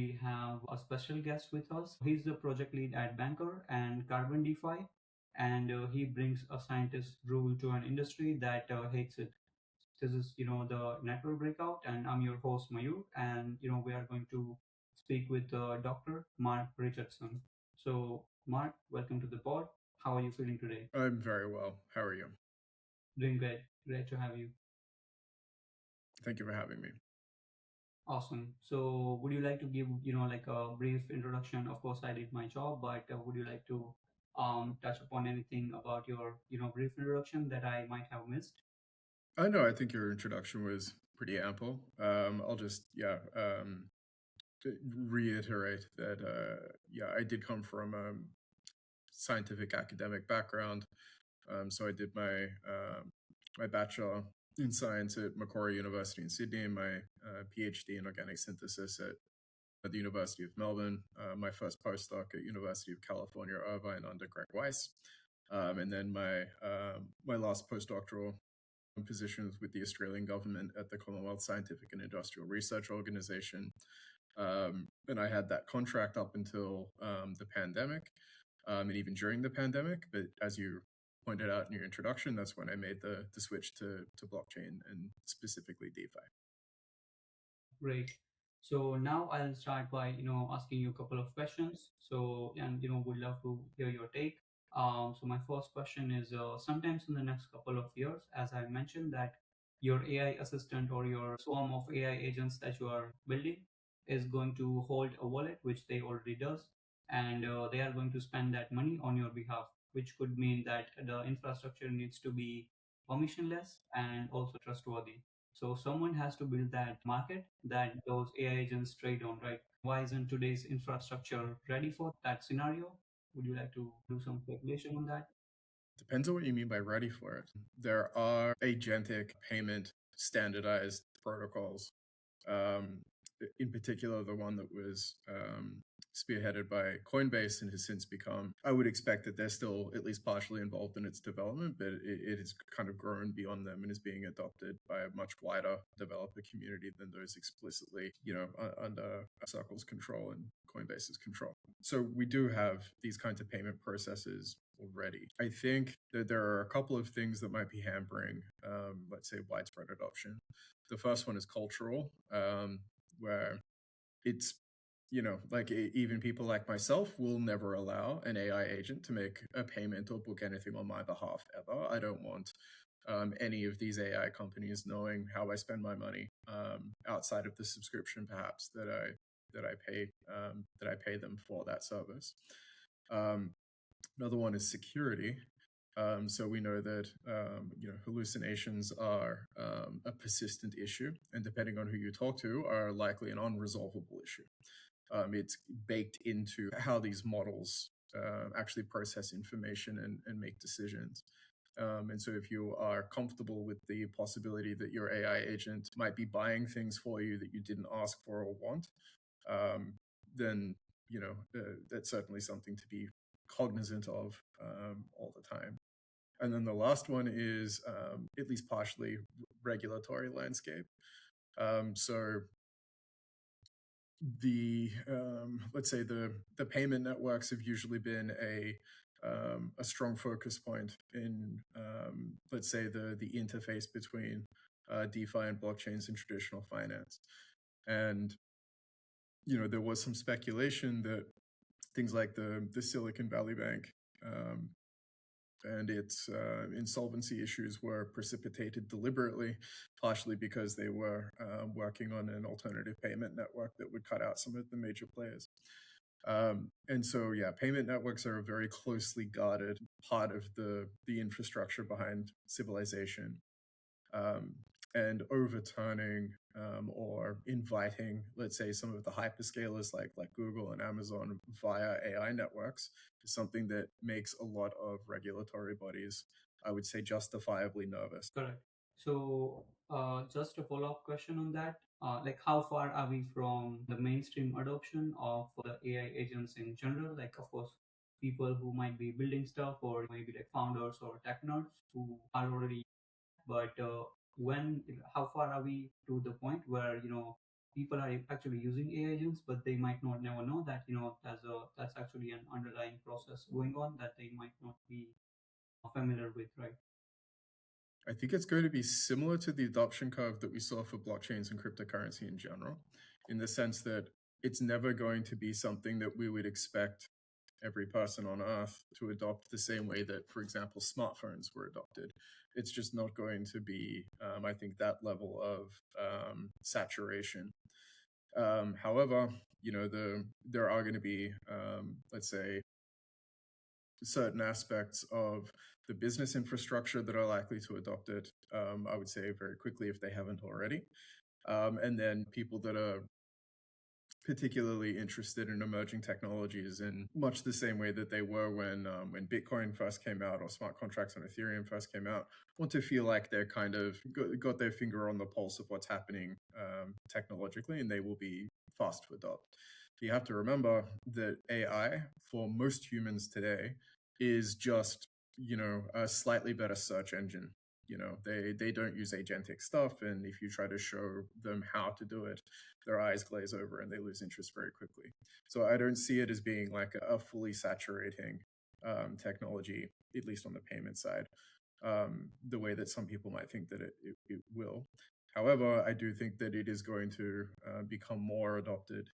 we have a special guest with us. He's the project lead at Bancor and Carbon DeFi, and he brings a scientist rule to an industry that hates it. This is, the network breakout, and I'm your host Mayur, and we are going to speak with Dr. Mark Richardson. So, Mark, welcome to the pod. How are you feeling today? I'm very well. How are you? Doing great. Great to have you. Thank you for having me. Awesome. So, would you like to give, like a brief introduction? Of course, I did my job, but would you like to touch upon anything about your, brief introduction that I might have missed? I know, I think your introduction was pretty ample. I'll just, reiterate that, I did come from a scientific academic background. So I did my bachelor in science at Macquarie University in Sydney, and my PhD in organic synthesis at the University of Melbourne, my first postdoc at University of California, Irvine under Greg Weiss, and then my last postdoctoral positions with the Australian government at the Commonwealth Scientific and Industrial Research Organisation. And I had that contract up until the pandemic, and even during the pandemic. But as you pointed out in your introduction, that's when I made the switch to blockchain and specifically DeFi. Great. So now I'll start by, asking you a couple of questions. So, and, would love to hear your take. So my first question is, sometimes in the next couple of years, as I mentioned, that your AI assistant or your swarm of AI agents that you are building is going to hold a wallet, which they already does, and they are going to spend that money on your behalf, which could mean that the infrastructure needs to be permissionless and also trustworthy. So someone has to build that market that those AI agents trade on, right? Why isn't today's infrastructure ready for that scenario? Would you like to do some speculation on that? Depends on what you mean by ready for it. There are agentic payment standardized protocols. In particular, the one that was spearheaded by Coinbase and has since become, I would expect that they're still at least partially involved in its development, but it has kind of grown beyond them and is being adopted by a much wider developer community than those explicitly, under Circle's control and Coinbase's control. So we do have these kinds of payment processes already. I think that there are a couple of things that might be hampering, let's say, widespread adoption. The first one is cultural, where it's, like even people like myself will never allow an AI agent to make a payment or book anything on my behalf ever. I don't want any of these AI companies knowing how I spend my money outside of the subscription, perhaps that I pay them for that service. Another one is security. So we know that hallucinations are a persistent issue, and depending on who you talk to, are likely an unresolvable issue. It's baked into how these models actually process information and make decisions. And so if you are comfortable with the possibility that your AI agent might be buying things for you that you didn't ask for or want, then that's certainly something to be cognizant of all the time. And then the last one is at least partially regulatory landscape. So the let's say the payment networks have usually been a strong focus point in let's say the interface between DeFi and blockchains and traditional finance. And there was some speculation that things like the Silicon Valley Bank and its insolvency issues were precipitated deliberately, partially because they were working on an alternative payment network that would cut out some of the major players. And so, payment networks are a very closely guarded part of the infrastructure behind civilization. And overturning or inviting, let's say, some of the hyperscalers like Google and Amazon via AI networks is something that makes a lot of regulatory bodies, I would say, justifiably nervous. Correct. So, just a follow-up question on that. Like, how far are we from the mainstream adoption of the AI agents in general? Like, of course, people who might be building stuff or maybe like founders or tech nerds who are already, but how far are we to the point where, people are actually using AI agents, but they might not never know that that's actually an underlying process going on that they might not be familiar with, right? I think it's going to be similar to the adoption curve that we saw for blockchains and cryptocurrency in general, in the sense that it's never going to be something that we would expect every person on earth to adopt the same way that, for example, smartphones were adopted. It's just not going to be, I think, that level of saturation. However, there are going to be, let's say, certain aspects of the business infrastructure that are likely to adopt it, I would say very quickly if they haven't already. And then people that are particularly interested in emerging technologies in much the same way that they were when Bitcoin first came out or smart contracts on Ethereum first came out, want to feel like they're kind of got their finger on the pulse of what's happening technologically, and they will be fast to adopt. You have to remember that AI for most humans today is just a slightly better search engine. They don't use agentic stuff, and if you try to show them how to do it, their eyes glaze over and they lose interest very quickly. So I don't see it as being like a fully saturating technology, at least on the payment side, the way that some people might think that it will. However, I do think that it is going to become more adopted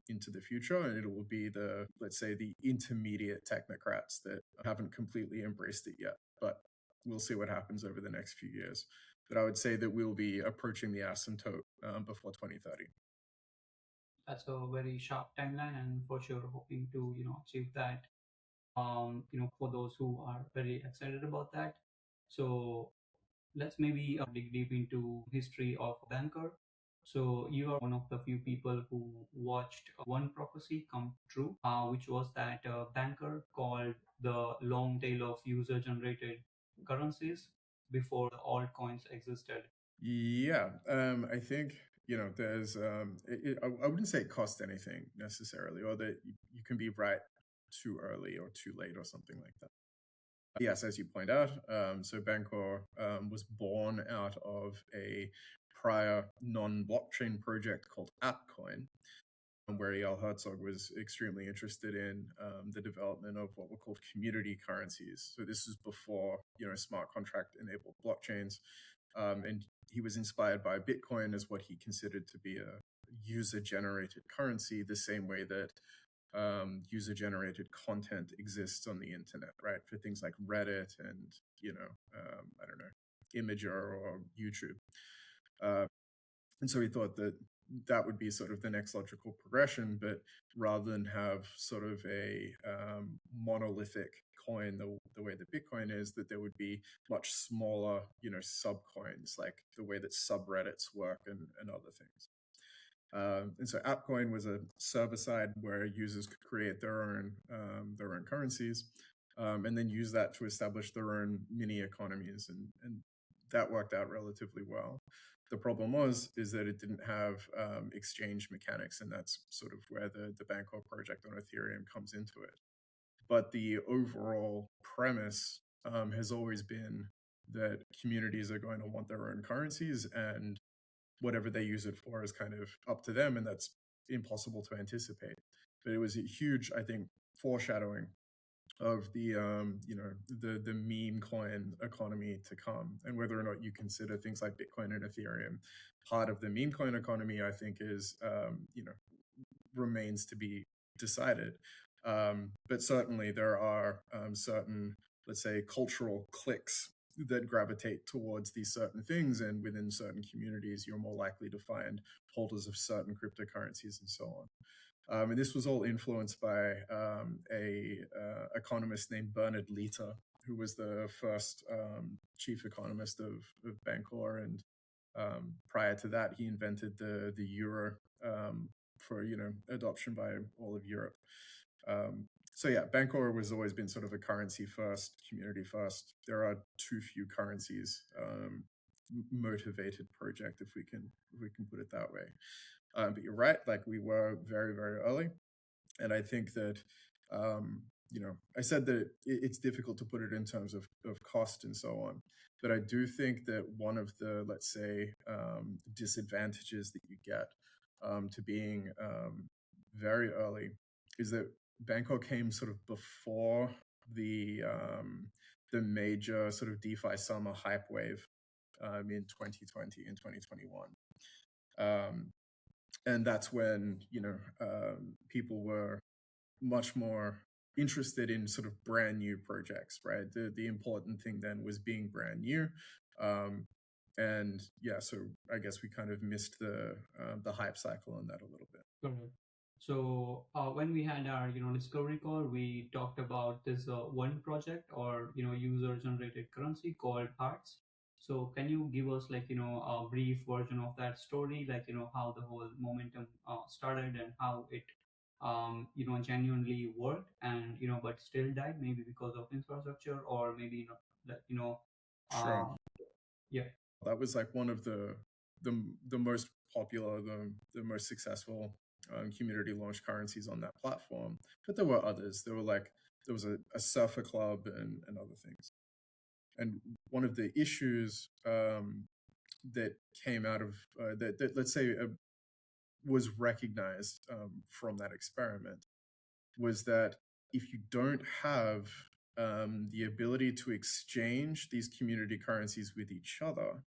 into the future, and it will be let's say, the intermediate technocrats that haven't completely embraced it yet. But we'll see what happens over the next few years. But I would say that we'll be approaching the asymptote before 2030. That's a very sharp timeline, and for sure hoping to achieve that. For those who are very excited about that. So let's maybe dig deep into history of Bancor. So you are one of the few people who watched one prophecy come true, which was that Bancor called the long tail of user-generated currencies before the altcoins existed. Yeah, I think there's I wouldn't say it cost anything necessarily, or that you can be right too early or too late or something like that. Yes, as you point out, so Bancor was born out of a prior non-blockchain project called Appcoin, where Eyal Herzog was extremely interested in the development of what were called community currencies. So this is before smart contract enabled blockchains, and he was inspired by Bitcoin as what he considered to be a user generated currency, the same way that user generated content exists on the internet, right? For things like Reddit and I don't know, Imager or YouTube. And so he thought that that would be sort of the next logical progression, but rather than have sort of a monolithic coin the way that Bitcoin is, that there would be much smaller, sub coins, like the way that subreddits work and other things. And so AppCoin was a server side where users could create their own currencies, and then use that to establish their own mini economies, and that worked out relatively well. The problem is that it didn't have exchange mechanics, and that's sort of where the Bancor project on Ethereum comes into it. But the overall premise has always been that communities are going to want their own currencies, and whatever they use it for is kind of up to them, and that's impossible to anticipate. But it was a huge, I think, foreshadowing of the the meme coin economy to come, and whether or not you consider things like Bitcoin and Ethereum part of the meme coin economy, I think is remains to be decided. But certainly there are certain, let's say, cultural cliques that gravitate towards these certain things, and within certain communities, you're more likely to find holders of certain cryptocurrencies and so on. And this was all influenced by a economist named Bernard Lietaer, who was the first chief economist of Bancor, and prior to that, he invented the euro for adoption by all of Europe. So yeah, Bancor has always been sort of a currency first, community first. There are too few currencies motivated project, if we can put it that way. But you're right, like we were very, very early. And I think that, I said that it's difficult to put it in terms of cost and so on. But I do think that one of the, let's say, disadvantages that you get to being very early is that Bancor came sort of before the major sort of DeFi summer hype wave in 2020 and 2021. And that's when, people were much more interested in sort of brand new projects, right? The important thing then was being brand new. And yeah, so I guess we kind of missed the hype cycle on that a little bit. Correct. So when we had our discovery call, we talked about this one project or user generated currency called Hearts. So can you give us like a brief version of that story, like how the whole momentum started and how it genuinely worked and but still died maybe because of infrastructure or maybe that Sure. yeah. That was like one of the most popular, the most successful community launched currencies on that platform. But there were others. There was a surfer club and other things. And one of the issues that came out of that let's say was recognized from that experiment was that if you don't have the ability to exchange these community currencies with each other,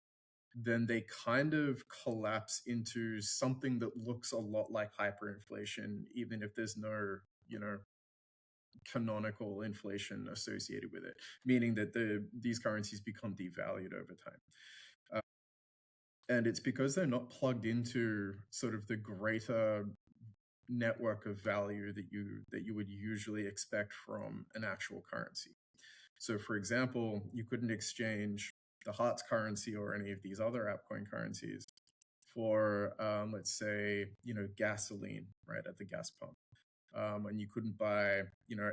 then they kind of collapse into something that looks a lot like hyperinflation, even if there's no, canonical inflation associated with it, meaning that these currencies become devalued over time. And it's because they're not plugged into sort of the greater network of value that you would usually expect from an actual currency. So for example, you couldn't exchange the HOTS currency or any of these other AppCoin currencies for, let's say, gasoline, right, at the gas pump. And you couldn't buy,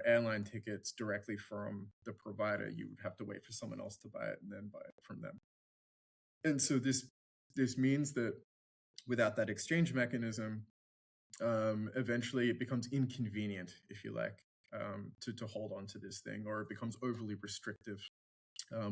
airline tickets directly from the provider. You would have to wait for someone else to buy it and then buy it from them. And so this means that without that exchange mechanism, eventually it becomes inconvenient, if you like, to hold on to this thing, or it becomes overly restrictive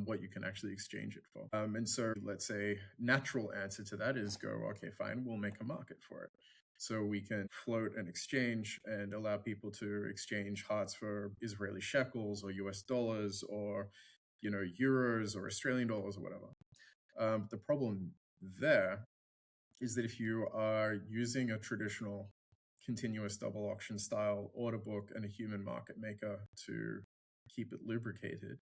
what you can actually exchange it for. And so let's say natural answer to that is go, okay, fine, we'll make a market for it. So we can float an exchange and allow people to exchange hearts for Israeli shekels or US dollars or, euros or Australian dollars or whatever. The problem there is that if you are using a traditional continuous double auction style order book and a human market maker to keep it lubricated,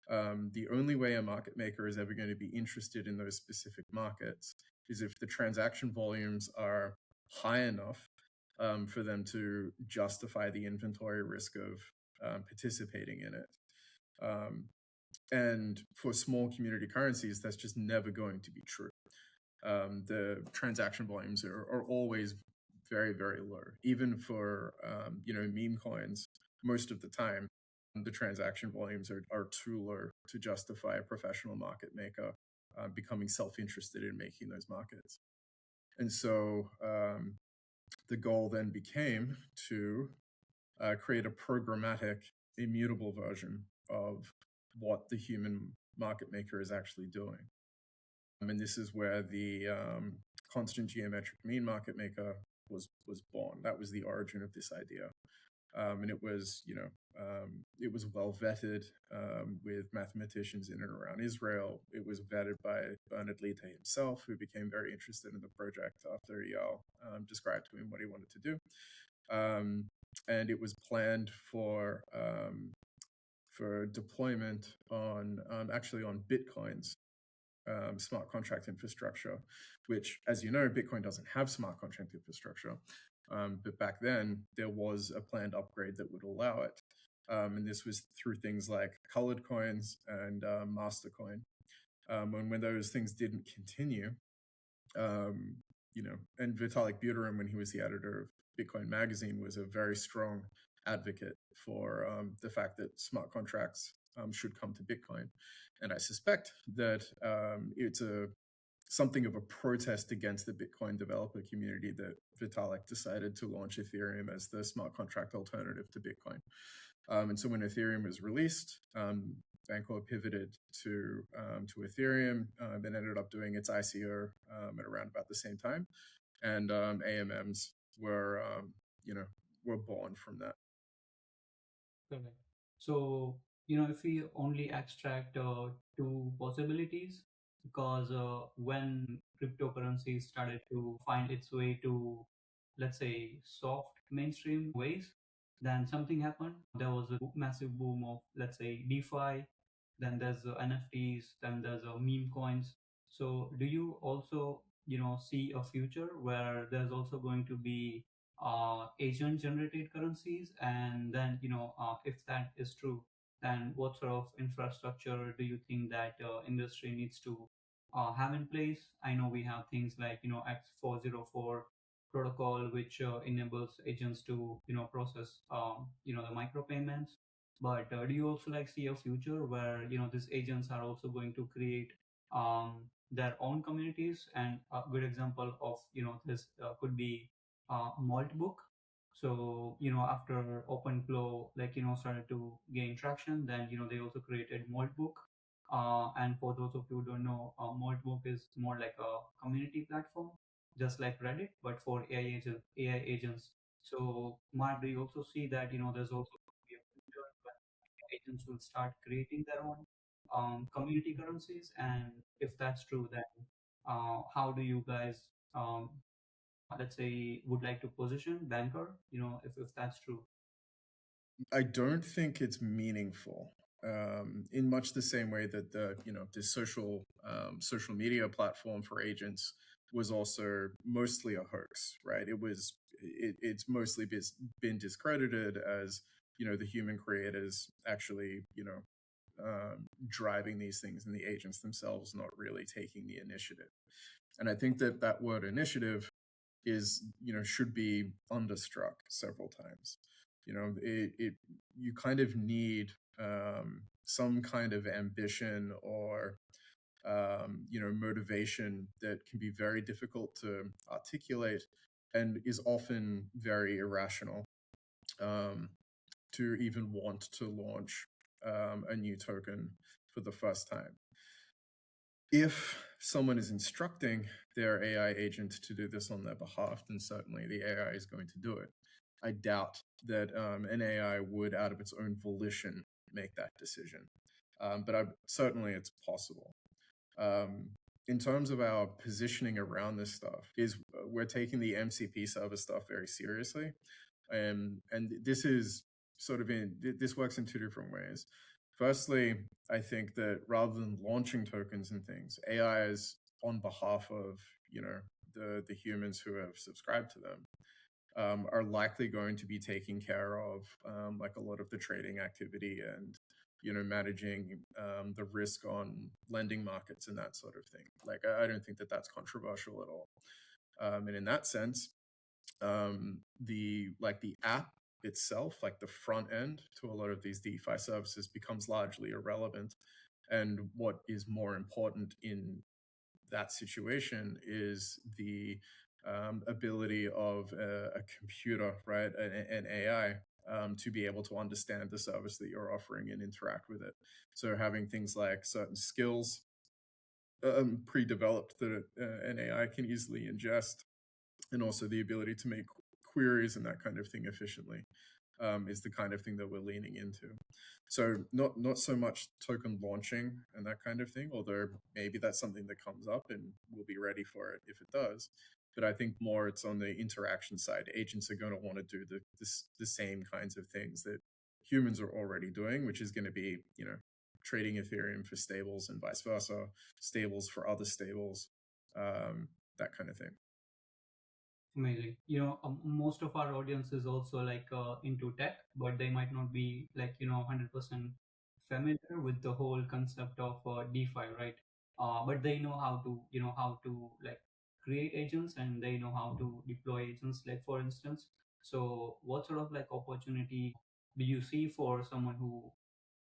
the only way a market maker is ever going to be interested in those specific markets is if the transaction volumes are high enough for them to justify the inventory risk of participating in it. And for small community currencies, that's just never going to be true. The transaction volumes are always very, very low. Even for, meme coins, most of the time, the transaction volumes are too low to justify a professional market maker becoming self-interested in making those markets. And so the goal then became to create a programmatic, immutable version of what the human market maker is actually doing. And this is where the constant geometric mean market maker was born. That was the origin of this idea. And it was, it was well vetted with mathematicians in and around Israel. It was vetted by Bernard Liete himself, who became very interested in the project after Eyal described to him what he wanted to do. And it was planned for deployment on actually on Bitcoin's smart contract infrastructure, which, as you know, Bitcoin doesn't have smart contract infrastructure. But back then, there was a planned upgrade that would allow it. And this was through things like colored coins and Mastercoin. And when those things didn't continue, and Vitalik Buterin, when he was the editor of Bitcoin Magazine, was a very strong advocate for the fact that smart contracts should come to Bitcoin. And I suspect that it's something of a protest against the Bitcoin developer community that Vitalik decided to launch Ethereum as the smart contract alternative to Bitcoin. And so when Ethereum was released, Bancor pivoted to Ethereum, then ended up doing its ICO at around about the same time. and AMMs were, were born from that. Correct. So, if we only extract two possibilities, because when cryptocurrencies started to find its way to, let's say, soft mainstream ways, then something happened. There was a massive boom of, let's say, DeFi, then there's NFTs, then there's meme coins. So, do you also, see a future where there's also going to be agent generated currencies? And then, if that is true, then what sort of infrastructure do you think that industry needs to have in place? I know we have things like, X404 protocol, which enables agents to, process, the micropayments. But do you also like see a future where, these agents are also going to create their own communities? And a good example of, this could be malt book. So, after OpenFlow, like, started to gain traction, then, they also created malt book. And for those of you who don't know, malt book is more like a community platform, just like Reddit, but for AI agents. So, Mark, do you also see that, there's also going to be a future when agents will start creating their own community currencies? And if that's true, then how do you guys let's say, would like to position Bancor, if that's true? I don't think it's meaningful. In much the same way that the social media platform for agents was also mostly a hoax, right? It's mostly been discredited as the human creators actually driving these things, and the agents themselves not really taking the initiative. And I think that that word initiative is should be understruck several times. You kind of need some kind of ambition or motivation that can be very difficult to articulate and is often very irrational, um, to even want to launch a new token for the first time. If someone is instructing their AI agent to do this on their behalf, then certainly the AI is going to do it. I doubt that an AI would, out of its own volition, make that decision. But certainly it's possible. In terms of our positioning around this stuff, is we're taking the MCP server stuff very seriously, and this is this works in two different ways. Firstly, I think that rather than launching tokens and things, AIs on behalf of the humans who have subscribed to them are likely going to be taking care of like a lot of the trading activity and managing the risk on lending markets and that sort of thing. Like I don't think that that's controversial at all. And in that sense, the app itself, like the front end to a lot of these DeFi services, becomes largely irrelevant. And what is more important in that situation is the ability of a computer, right, an AI, to be able to understand the service that you're offering and interact with it. So having things like certain skills pre-developed that an AI can easily ingest, and also the ability to make queries and that kind of thing efficiently, is the kind of thing that we're leaning into. So not so much token launching and that kind of thing, although maybe that's something that comes up and we'll be ready for it if it does. But I think more it's on the interaction side. Agents are going to want to do the same kinds of things that humans are already doing, which is going to be trading Ethereum for stables and vice versa, stables for other stables, that kind of thing. Amazing. Most of our audience is also like into tech, but they might not be like 100% familiar with the whole concept of DeFi, right? But they know how to like create agents, and they know how to deploy agents. Like for instance, so what sort of like opportunity do you see for someone who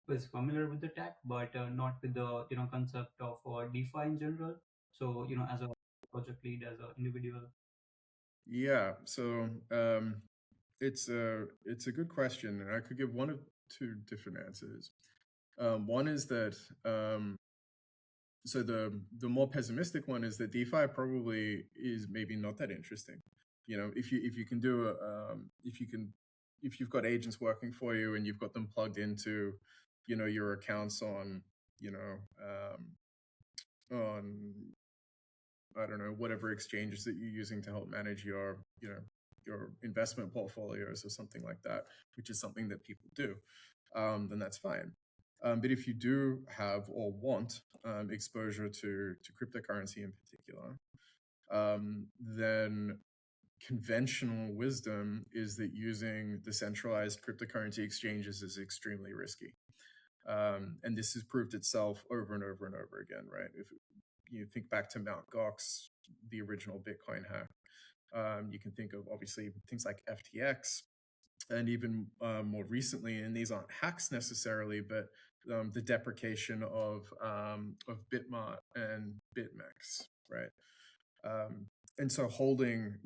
is familiar with the tech, but not with the concept of DeFi in general? So as a project lead, as an individual. Yeah, so it's a good question, and I could give one of two different answers. One is that So the more pessimistic one is that DeFi probably is maybe not that interesting. If you can do if you've got agents working for you and you've got them plugged into, your accounts on, on I don't know, whatever exchanges that you're using to help manage your investment portfolios or something like that, which is something that people do, then that's fine. But if you do have or want exposure to cryptocurrency in particular, then conventional wisdom is that using decentralized cryptocurrency exchanges is extremely risky. And this has proved itself over and over and over again, right? If you think back to Mt. Gox, the original Bitcoin hack, you can think of obviously things like FTX, and even more recently, and these aren't hacks necessarily, but the deprecation of Bitmart and BitMEX, right? And so holding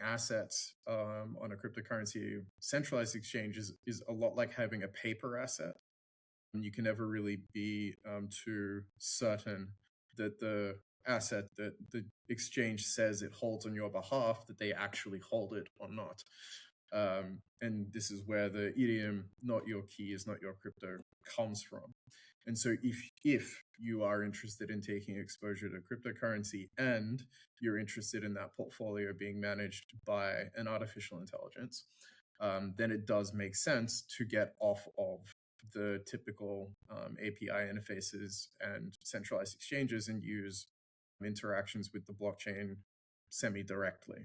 assets on a cryptocurrency centralized exchange is a lot like having a paper asset. You can never really be too certain that the asset that the exchange says it holds on your behalf, that they actually hold it or not. And this is where the idiom "not your key is not your crypto" comes from. And so if you are interested in taking exposure to cryptocurrency and you're interested in that portfolio being managed by an artificial intelligence, then it does make sense to get off of the typical API interfaces and centralized exchanges and use interactions with the blockchain semi-directly.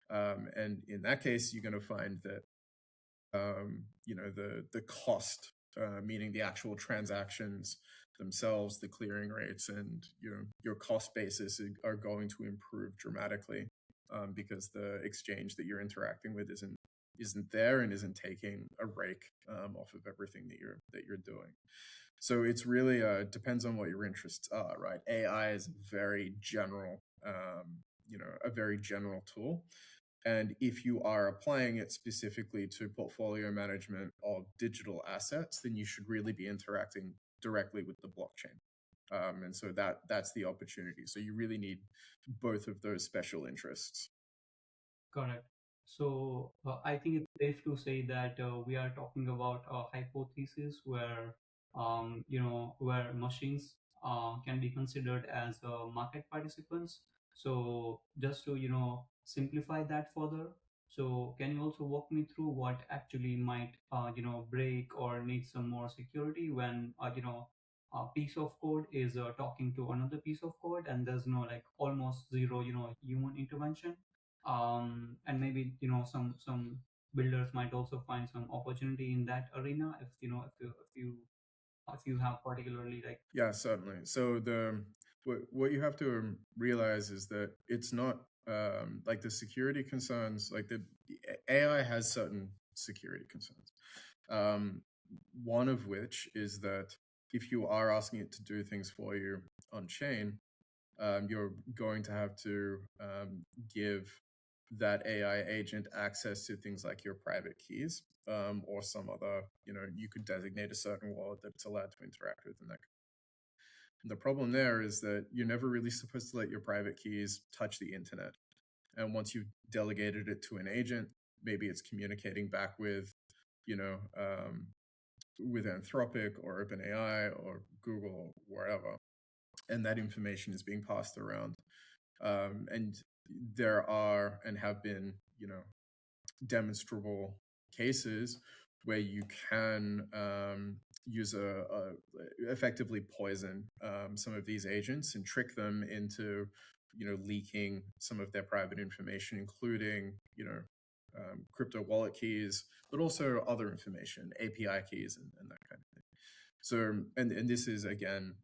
And in that case, you're going to find that the cost, meaning the actual transactions themselves, the clearing rates, and your cost basis are going to improve dramatically because the exchange that you're interacting with isn't there and isn't taking a rake off of everything that you're doing. So it's really depends on what your interests are, right? AI is very general, a very general tool. And if you are applying it specifically to portfolio management of digital assets, then you should really be interacting directly with the blockchain. And so that's the opportunity. So you really need both of those special interests. Correct. So I think it's safe to say that we are talking about a hypothesis where where machines can be considered as market participants. So just to simplify that further, so can you also walk me through what actually might break or need some more security when a piece of code is talking to another piece of code and there's no like almost zero human intervention, and maybe some builders might also find some opportunity in that arena if if you have particularly like. Yeah, certainly. So what you have to realize is that it's not like the security concerns, like the AI has certain security concerns. One of which is that if you are asking it to do things for you on chain, you're going to have to give that AI agent access to things like your private keys, or some other, you could designate a certain wallet that it's allowed to interact with. And the problem there is that you're never really supposed to let your private keys touch the internet. And once you've delegated it to an agent, maybe it's communicating back with, with Anthropic or OpenAI or Google or wherever, and that information is being passed around. And there are and have been, demonstrable cases where you can use effectively poison some of these agents and trick them into, leaking some of their private information, including, crypto wallet keys, but also other information, API keys, and that kind of thing. So, and this is again,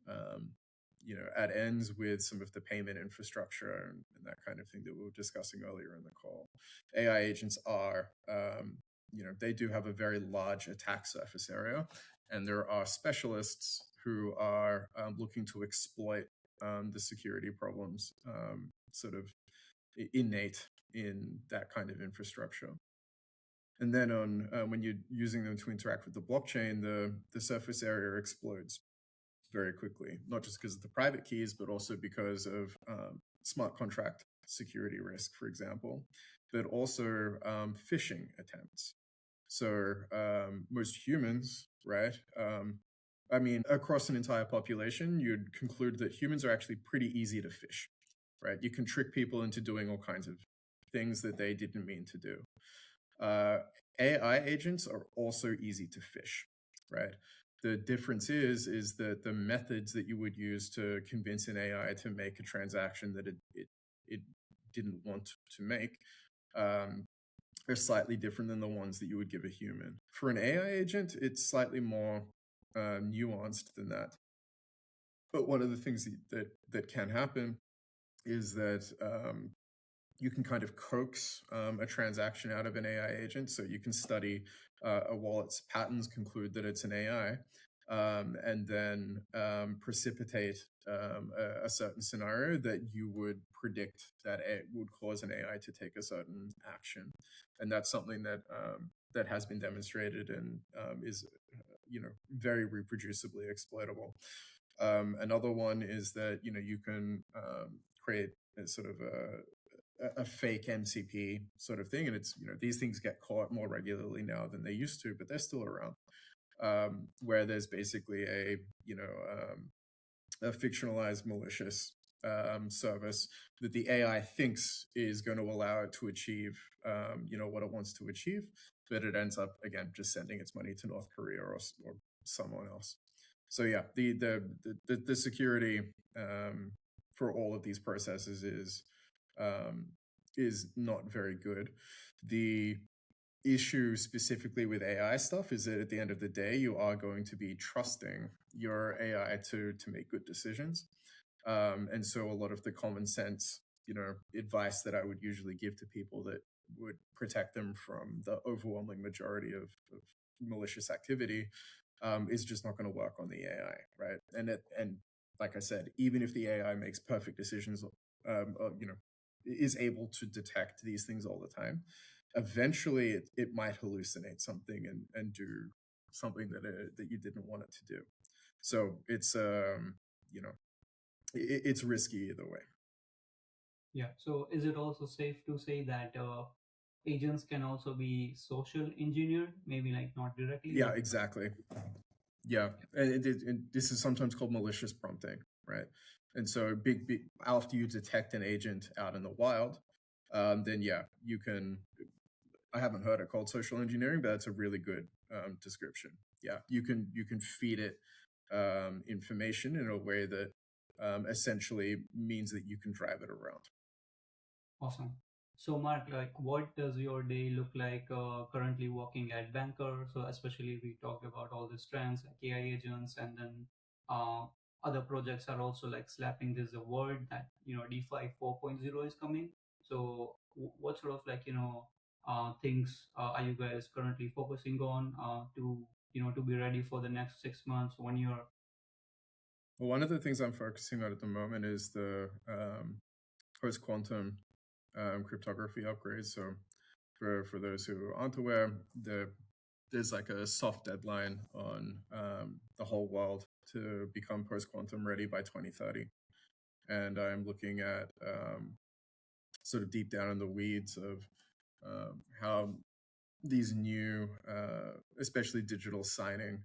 at ends with some of the payment infrastructure and that kind of thing that we were discussing earlier in the call. AI agents are, they do have a very large attack surface area, and there are specialists who are looking to exploit the security problems sort of innate in that kind of infrastructure. And then when you're using them to interact with the blockchain, the surface area explodes. very quickly, not just because of the private keys, but also because of smart contract security risk, for example, but also phishing attempts. So most humans, right? I mean, across an entire population, you'd conclude that humans are actually pretty easy to phish, right? You can trick people into doing all kinds of things that they didn't mean to do. AI agents are also easy to phish, right? The difference is that the methods that you would use to convince an AI to make a transaction that it didn't want to make are slightly different than the ones that you would give a human. For an AI agent, it's slightly more nuanced than that. But one of the things that can happen is that you can kind of coax a transaction out of an AI agent. So you can study a wallet's patterns, conclude that it's an AI, and then precipitate a certain scenario that you would predict that it would cause an AI to take a certain action. And that's something that that has been demonstrated and is very reproducibly exploitable. Another one is that you can create a sort of a fake MCP sort of thing, and it's these things get caught more regularly now than they used to, but they're still around. Where there's basically a fictionalized malicious service that the AI thinks is going to allow it to achieve what it wants to achieve, but it ends up again just sending its money to North Korea or someone else. So yeah, the security for all of these processes is not very good. The issue specifically with AI stuff is that at the end of the day, you are going to be trusting your AI to make good decisions. And so a lot of the common sense, advice that I would usually give to people that would protect them from the overwhelming majority of malicious activity is just not going to work on the AI, right? And like I said, even if the AI makes perfect decisions, is able to detect these things all the time, eventually it might hallucinate something and do something that you didn't want it to do. So it's it's risky either way. Yeah. So is it also safe to say that agents can also be social engineered? Maybe like not directly, Yeah, but exactly. Yeah, and this is sometimes called malicious prompting, right? And so, big after you detect an agent out in the wild, then yeah, you can. I haven't heard it called social engineering, but that's a really good description. Yeah, you can feed it information in a way that essentially means that you can drive it around. awesome. So, Mark, like, what does your day look like currently working at Banker? So, especially we talked about all these trends like AI agents, and then uh, other projects are also like slapping this a word that DeFi 4.0 is coming. So, what sort of like things are you guys currently focusing on to to be ready for the next 6 months, 1 year? Well, one of the things I'm focusing on at the moment is the post quantum cryptography upgrades. So for those who aren't aware, there's like a soft deadline on the whole world to become post-quantum ready by 2030. And I'm looking at sort of deep down in the weeds of how these new, especially digital signing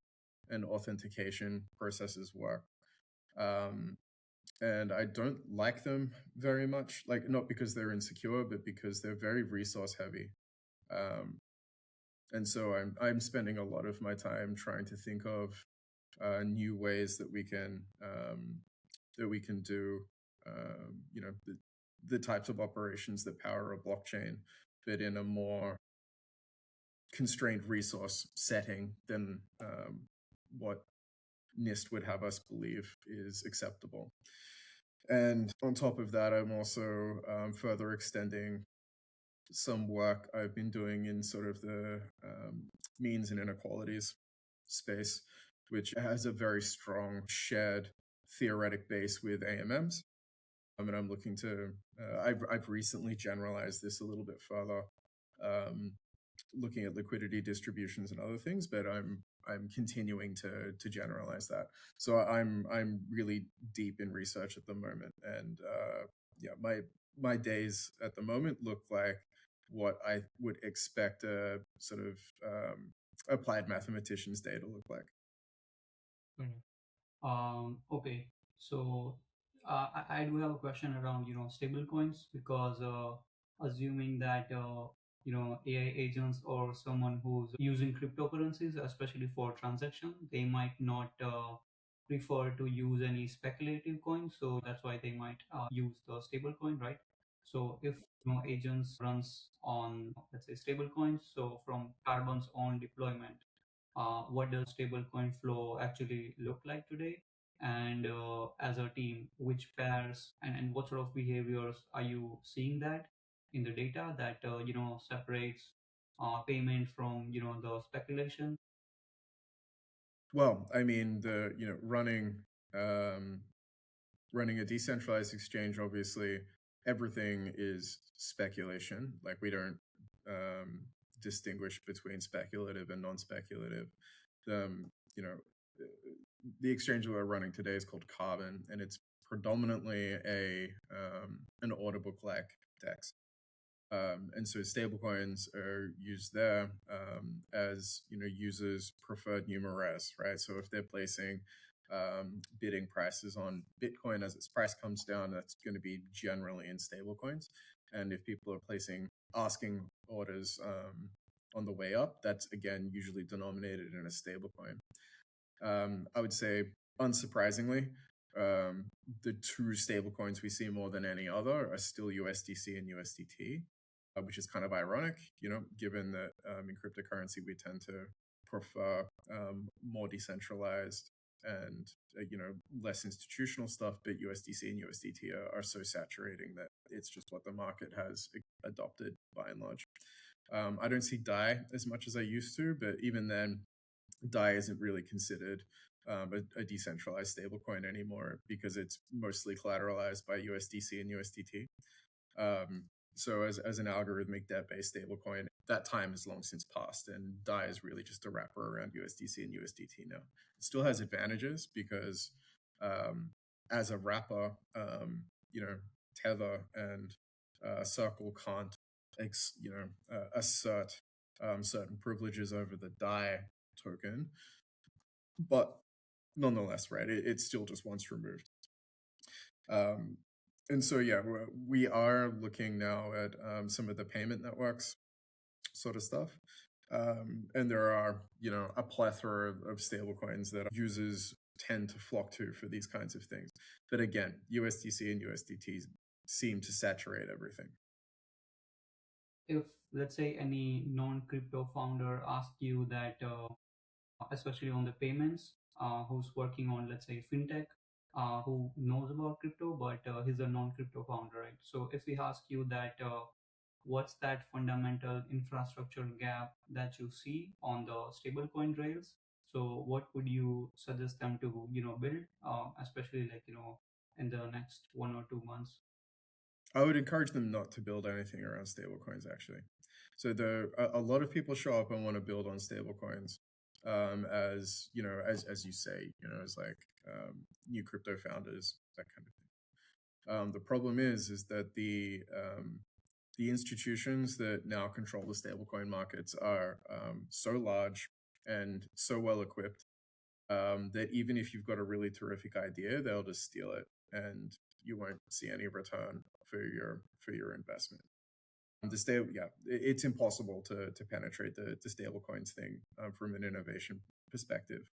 and authentication processes work. And I don't like them very much, like not because they're insecure, but because they're very resource heavy. And so I'm spending a lot of my time trying to think of new ways that we can do the types of operations that power a blockchain, but in a more constrained resource setting than what NIST would have us believe is acceptable. And on top of that, I'm also further extending some work I've been doing in sort of the means and inequalities space, which has a very strong shared theoretic base with AMMs. And I'm looking to, I've recently generalized this a little bit further looking at liquidity distributions and other things, but I'm continuing to generalize that. So I'm really deep in research at the moment, and yeah, my days at the moment look like what I would expect a sort of applied mathematician's day to look like. Correct. Okay, so I do have a question around stable coins, because assuming that AI agents or someone who's using cryptocurrencies, especially for transaction, they might not prefer to use any speculative coins, so that's why they might use the stable coin, right? So if agents runs on, let's say, stable coins, so from Carbon's own deployment, what does stablecoin flow actually look like today? And as a team, which pairs and what sort of behaviors are you seeing that in the data that separates payment from the speculation? Well, I mean, the um, running a decentralized exchange, obviously, everything is speculation. Like we don't um, distinguish between speculative and non-speculative. Um, you know, the exchange we're running today is called Carbon, and it's predominantly a an order book like DEX. And so stablecoins are used there as users' preferred numeraires, right? So if they're placing bidding prices on Bitcoin as its price comes down, that's going to be generally in stablecoins. And if people are placing asking orders on the way up, that's again usually denominated in a stablecoin. I would say, unsurprisingly, the two stablecoins we see more than any other are still USDC and USDT, which is kind of ironic, given that in cryptocurrency we tend to prefer more decentralized and less institutional stuff, but USDC and USDT are so saturating that it's just what the market has adopted by and large. I don't see DAI as much as I used to, but even then, DAI isn't really considered a decentralized stablecoin anymore because it's mostly collateralized by USDC and USDT. So as an algorithmic debt-based stablecoin, that time has long since passed, and DAI is really just a wrapper around USDC and USDT now. It still has advantages because as a wrapper, Tether and Circle can't assert certain privileges over the DAI token, but nonetheless, right, it's still just once removed. And so, yeah, we are looking now at some of the payment networks sort of stuff. And there are, a plethora of stablecoins that users tend to flock to for these kinds of things. But again, USDC and USDT seem to saturate everything. If, let's say, any non-crypto founder asks you that, especially on the payments, who's working on, let's say, fintech, who knows about crypto, but he's a non-crypto founder, right? So if we ask you that, what's that fundamental infrastructure gap that you see on the stablecoin rails? So what would you suggest them to, build, especially like, in the next 1 or 2 months? I would encourage them not to build anything around stablecoins, actually. So a lot of people show up and want to build on stablecoins, as as you say, as like new crypto founders, that kind of thing. The problem is that the institutions that now control the stablecoin markets are so large and so well equipped that even if you've got a really terrific idea, they'll just steal it, and you won't see any return for your investment. It's impossible to penetrate the stablecoins thing from an innovation perspective.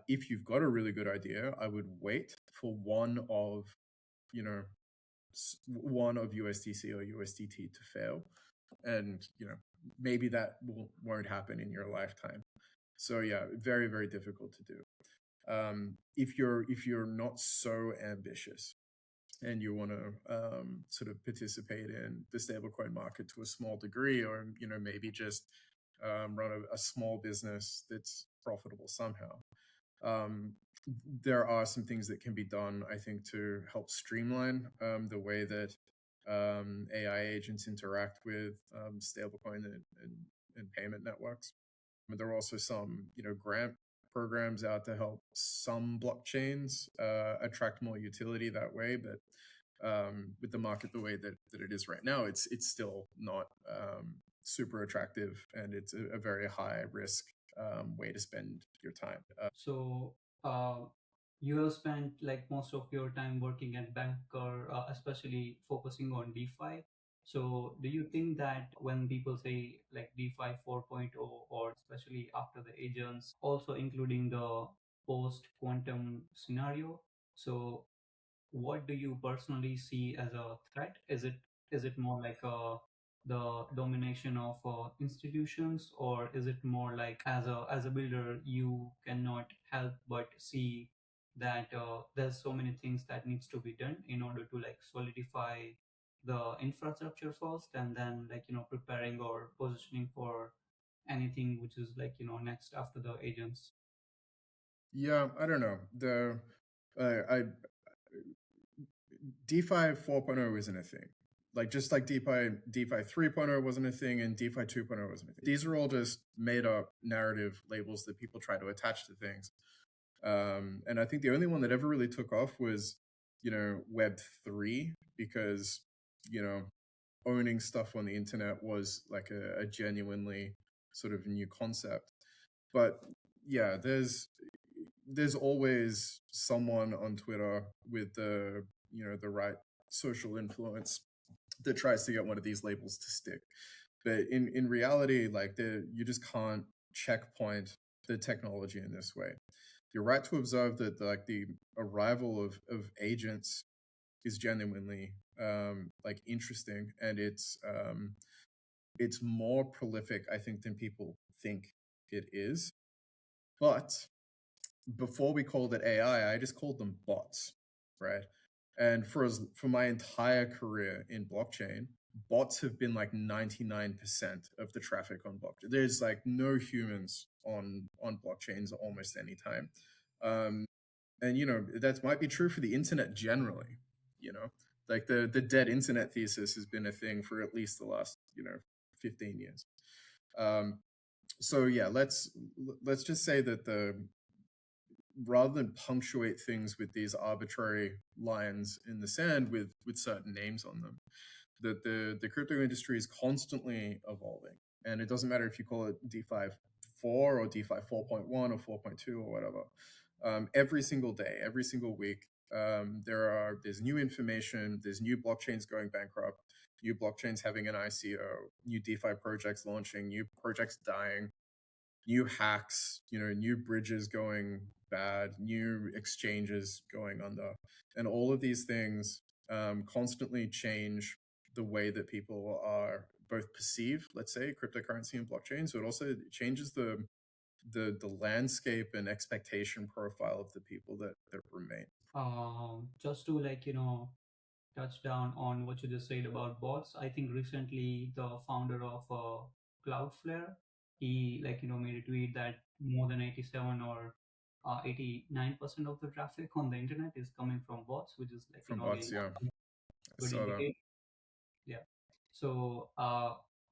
If you've got a really good idea, I would wait for one of USDC or USDT to fail, and maybe that won't happen in your lifetime. So yeah, very, very difficult to do. If you're not so ambitious and you want to sort of participate in the stablecoin market to a small degree, or maybe just run a small business that's profitable somehow, there are some things that can be done, I think, to help streamline the way that AI agents interact with stablecoin and and payment networks. But there are also some, grant programs out to help some blockchains attract more utility that way. But with the market the way that it is right now, it's still not super attractive, and it's a very high risk way to spend your time. So, uh, you have spent like most of your time working at Banker, especially focusing on DeFi. So, do you think that when people say like DeFi 4.0, or especially after the agents, also including the post quantum scenario, so what do you personally see as a threat? Is it more like the domination of institutions, or is it more like as a builder you cannot help but see that there's so many things that needs to be done in order to like solidify the infrastructure first, and then like preparing or positioning for anything which is like next after the agents. Yeah, I don't know. I DeFi 4.0 isn't a thing. Like just like DeFi 3.0 wasn't a thing, and DeFi 2.0 wasn't a thing. These are all just made up narrative labels that people try to attach to things. And I think the only one that ever really took off was, Web 3, because, you know, owning stuff on the internet was like a genuinely sort of new concept. But yeah, there's always someone on Twitter with the right social influence that tries to get one of these labels to stick. But in reality, like you just can't checkpoint the technology in this way. You're right to observe that like the arrival of agents is genuinely like interesting, and it's more prolific, I think, than people think it is. But before we called it AI, I just called them bots, right? And for my entire career in blockchain, bots have been like 99% of the traffic on blockchain. There's like no humans on blockchains almost any time. And that might be true for the internet generally, you know. Like the dead internet thesis has been a thing for at least the last, 15 years. Um, so yeah, let's just say that the rather than punctuate things with these arbitrary lines in the sand with certain names on them, that the crypto industry is constantly evolving, and it doesn't matter if you call it DeFi 4 or DeFi 4.1 or 4.2 or whatever. Every single day, every single week, there's new information, there's new blockchains going bankrupt, new blockchains having an ICO, new DeFi projects launching, new projects dying, new hacks, new bridges going bad, new exchanges going under. And all of these things constantly change the way that people are both perceive, let's say, cryptocurrency and blockchain. So it also changes the landscape and expectation profile of the people that remain. Just to like touch down on what you just said about bots. I think recently the founder of Cloudflare, he like made a tweet that more than 87 or 89% of the traffic on the internet is coming from bots, which is like From again bots, yeah. I good saw that. indicator. Yeah. So,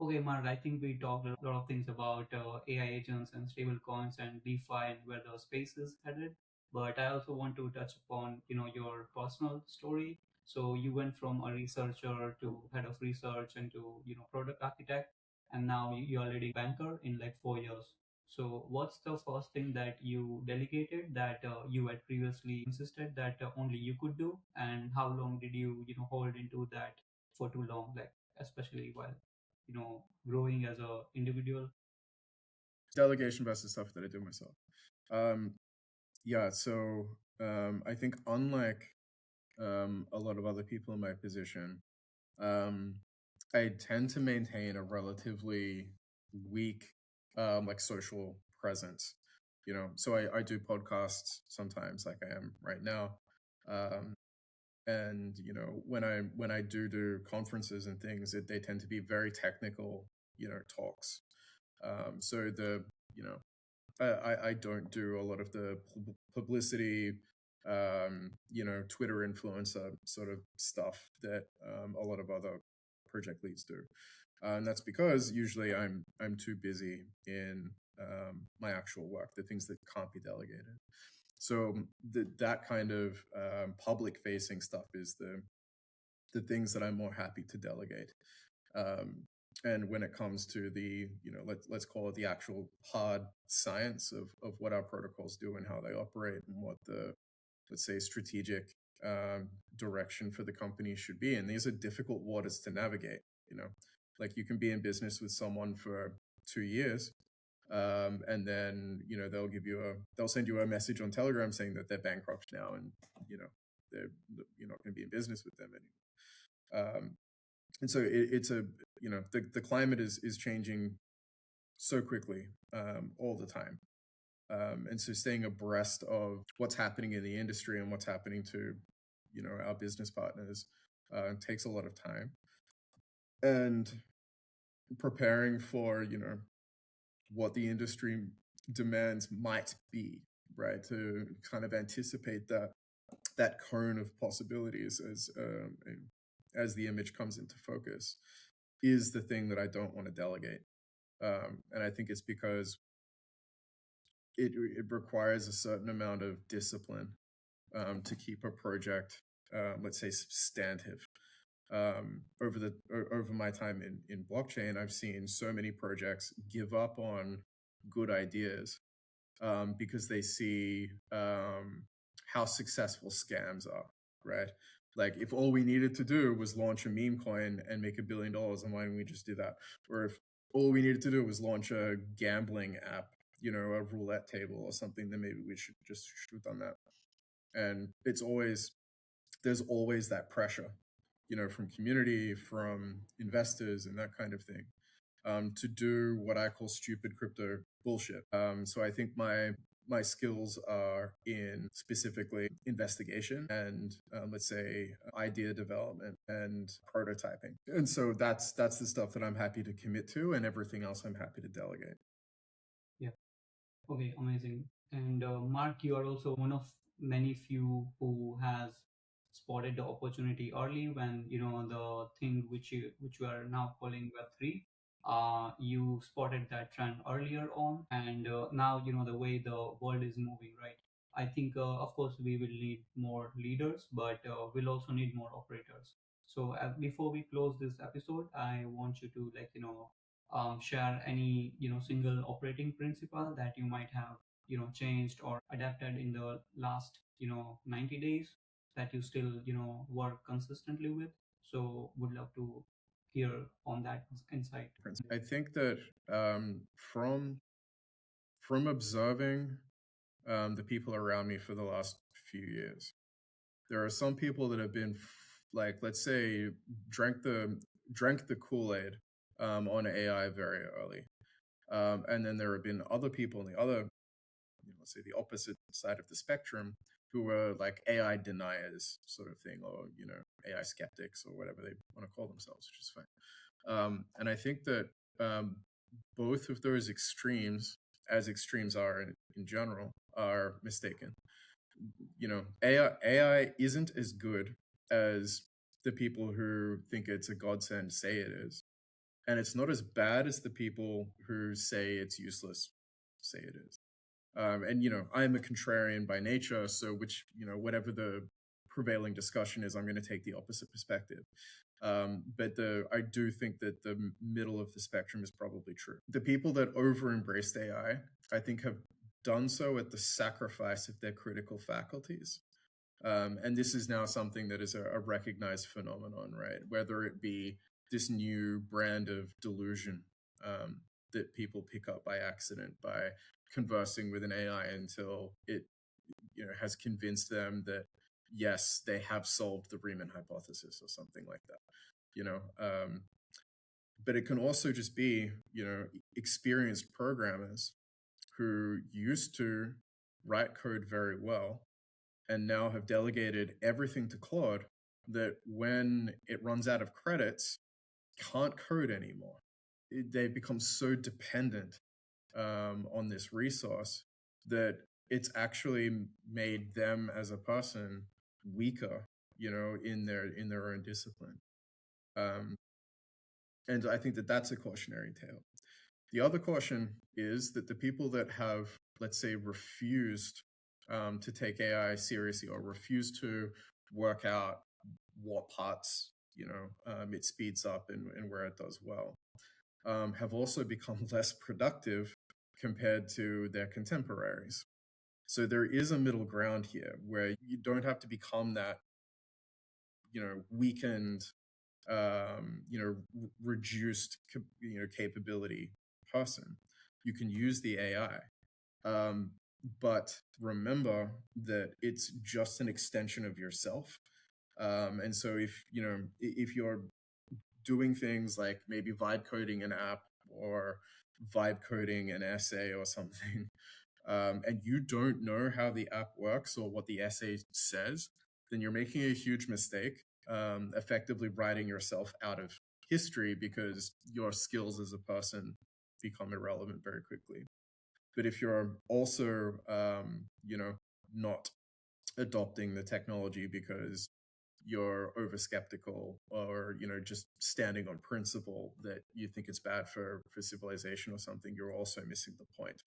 okay, Mark, I think we talked a lot of things about AI agents and stable coins and DeFi and where the space is headed. But I also want to touch upon, your personal story. So you went from a researcher to head of research and to, product architect, and now you are leading Banker in like 4 years. So what's the first thing that you delegated that you had previously insisted that only you could do, and how long did you, hold into that for too long, like especially while growing as a individual? Delegation versus stuff that I do myself. Um, yeah, so I think unlike a lot of other people in my position, um, I tend to maintain a relatively weak like social presence. So I do podcasts sometimes, like I am right now. Um, and when I do conferences and things, they tend to be very technical, talks. So you know I don't do a lot of the publicity, Twitter influencer sort of stuff that a lot of other project leads do. And that's because usually I'm too busy in my actual work, the things that can't be delegated. So that kind of public facing stuff is the things that I'm more happy to delegate. And when it comes to the, let's call it the actual hard science of what our protocols do and how they operate and what the, let's say, strategic direction for the company should be. And these are difficult waters to navigate. Like you can be in business with someone for 2 years, and then they'll send you a message on Telegram saying that they're bankrupt now, and you're not going to be in business with them anymore. And so it's the climate is changing so quickly all the time. And so staying abreast of what's happening in the industry and what's happening to, our business partners takes a lot of time. And preparing for, what the industry demands might be, right? To kind of anticipate that cone of possibilities as the image comes into focus is the thing that I don't want to delegate. And I think it's because it requires a certain amount of discipline to keep a project, let's say, substantive. Over my time in blockchain, I've seen so many projects give up on good ideas because they see how successful scams are, right? Like if all we needed to do was launch a meme coin and make $1 billion, then why didn't we just do that? Or if all we needed to do was launch a gambling app, a roulette table or something, then maybe we should have done that. And there's always that pressure, from community, from investors and that kind of thing, to do what I call stupid crypto bullshit. So I think my skills are in specifically investigation and let's say idea development and prototyping. And so that's the stuff that I'm happy to commit to, and everything else I'm happy to delegate. Yeah. Okay, amazing. And Mark, you are also one of many few who has spotted the opportunity early when the thing which you are now calling Web3. You spotted that trend earlier on, and now the way the world is moving, right? I think, of course, we will need more leaders, but we'll also need more operators. So before we close this episode, I want you to share any single operating principle that you might have changed or adapted in the last 90 days that you still work consistently with. So would love to hear on that insight. I think that from observing the people around me for the last few years, there are some people that have been like, let's say, drank the Kool-Aid on AI very early. And then there have been other people on the other, let's say the opposite side of the spectrum, who were like AI deniers sort of thing, or, AI skeptics or whatever they want to call themselves, which is fine. And I think that both of those extremes, as extremes are in general, are mistaken. AI isn't as good as the people who think it's a godsend say it is. And it's not as bad as the people who say it's useless say it is. And, I'm a contrarian by nature. So whatever the prevailing discussion is, I'm going to take the opposite perspective. But I do think that the middle of the spectrum is probably true. The people that over embraced AI, I think, have done so at the sacrifice of their critical faculties. And this is now something that is a recognized phenomenon, right? Whether it be this new brand of delusion that people pick up by accident by conversing with an AI until it has convinced them that yes, they have solved the Riemann hypothesis or something like that. But it can also just be experienced programmers who used to write code very well and now have delegated everything to Claude, that when it runs out of credits, can't code anymore. They've become so dependent on this resource that it's actually made them as a person weaker, in their own discipline. And I think that that's a cautionary tale. The other caution is that the people that have, let's say, refused to take AI seriously or refused to work out what parts it speeds up and where it does well, have also become less productive compared to their contemporaries. So there is a middle ground here where you don't have to become that, weakened, reduced, capability person. You can use the AI. But remember that it's just an extension of yourself. And so if you're doing things like maybe vibe coding an app or vibe coding an essay or something, and you don't know how the app works or what the essay says, then you're making a huge mistake, effectively writing yourself out of history because your skills as a person become irrelevant very quickly. But if you're also, not adopting the technology because you're over skeptical or just standing on principle that you think it's bad for civilization or something, you're also missing the point.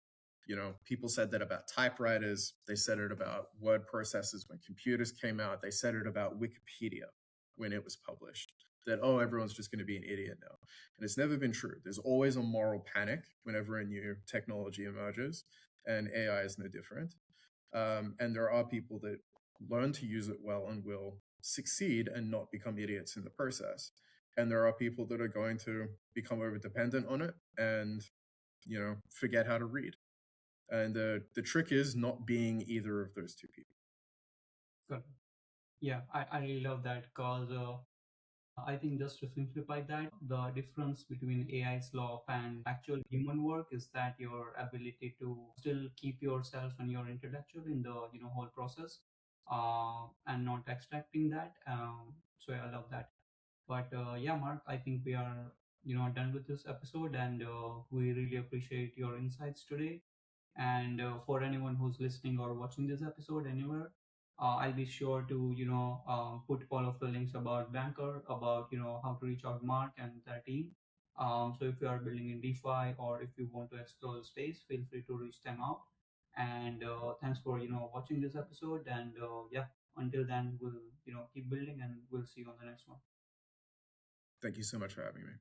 People said that about typewriters. They said it about word processors when computers came out. They said it about Wikipedia when it was published, that, oh, everyone's just going to be an idiot now. And it's never been true. There's always a moral panic whenever a new technology emerges, and AI is no different. And there are people that learn to use it well and will succeed and not become idiots in the process. And there are people that are going to become over dependent on it and forget how to read. And the trick is not being either of those two people. Correct. Yeah, I really love that because I think just to simplify that, the difference between AI's law and actual human work is that your ability to still keep yourself and your intellectual in the whole process, and not extracting that. So I love that. But yeah, Mark, I think we are done with this episode, and we really appreciate your insights today. And for anyone who's listening or watching this episode anywhere, I'll be sure to put all of the links about Banker, about how to reach out Mark and their team. So if you are building in DeFi or if you want to explore the space, feel free to reach them out. And thanks for watching this episode. And yeah, until then, we'll keep building, and we'll see you on the next one. Thank you so much for having me.